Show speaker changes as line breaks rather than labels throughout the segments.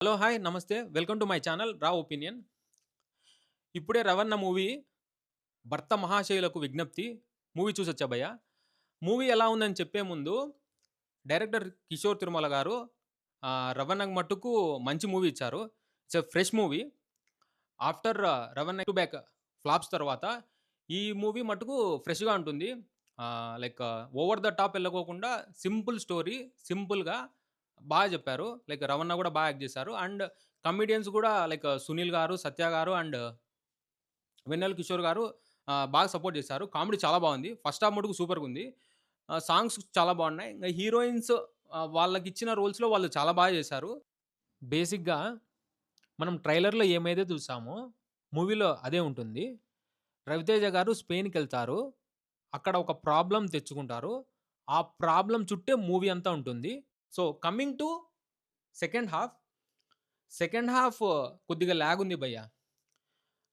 Hello! Hi! నమస్తే. Welcome to my channel 'రా opinion'. ఇప్పుడే 'రవణ' మూవీ 'భర్త మహాశయులకు విజ్ఞప్తి' మూవీ చూసొచ్చా భయ్యా. మూవీ ఎలా ఉందని చెప్పే ముందు డైరెక్టర్ కిషోర్ తిరుమల గారు 'రవణ'కి మట్టుకు మంచి మూవీ ఇచ్చారు. It's a fresh movie. After 'Ravana to back' flops తర్వాత ఈ మూవీ మట్టుకు ఫ్రెష్‌గా ఉంటుంది. లైక్ ఓవర్ ద టాప్ ఎళ్ళకోకుండా సింపుల్ స్టోరీ, సింపుల్‌గా చెప్పారు. లైక్ 'రవణ' గూడా యాక్ట్ చేశారు. అండ్ కమెడియన్స్ గూడా లైక్ 'సునీల్' గారు, 'సత్య' గారు అండ్ 'వెన్నెల కిషోర్' గారు బాగా సపోర్ట్ చేశారు. కామెడీ చాలా బాగుంది. ఫస్ట్ హాఫ్ మటుకు సూపర్‌గుంది. సాంగ్స్ చాలా బాగున్నాయి. ఇంగ హీరోయిన్స్ వాళ్ళకిచ్చిన రోల్స్‌లో వాళ్ళు చాలా బాగా చేశారు. బేసిక్‌గా మనం ట్రైలర్‌లో ఏమైతే చూసామో మూవీలో అదే ఉంటుంది. రవితేజ గారు స్పెయిన్‌కెళ్తారు. అక్కడ ఒక ప్రాబ్లమ్ తెచ్చుకుంటారు. ఆ ప్రాబ్లమ్ చుట్టే మూవీ అంతా ఉంటుంది. So, coming to second half, second half కొద్దిగా లాగ్ ఉంది భయ్యా.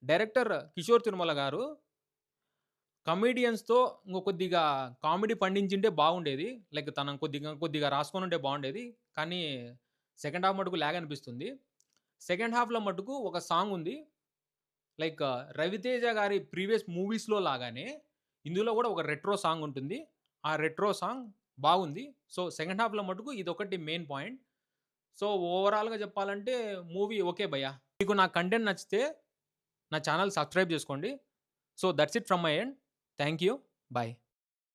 డైరెక్టర్ కిషోర్ తిరుమల గారు కమెడియన్స్‌తో ఇంగ కొద్దిగా కామెడీ పండించుంటే బాగుండేది. లైక్ తను కొద్దిగా రాసుకొనుంటే బాగుండేది. కానీ సెకండ్ హాఫ్ మటుకు లాగ్ అనిపిస్తుంది. సెకండ్ హాఫ్‌లో మటుకు ఒక సాంగ్ ఉంది. లైక్ 'రవితేజ' గారి ప్రీవియస్ మూవీస్‌లో లాగానే ఇందులో గూడా ఒక రెట్రో సాంగ్ ఉంటుంది. ఆ రెట్రో సాంగ్ బాగుంది. సో, సెకండ్ హాఫ్‌లో మటుకు ఇదొకటి మెయిన్ పాయింట్. సో, ఓవరాల్‌గా చెప్పాలంటే మూవీ ఓకే భయ్యా. మీకు నా కంటెంట్ నచ్చితే నా ఛానెల్ సబ్స్క్రైబ్ జేసుకోండి. So, that's it from my end. Thank you. By.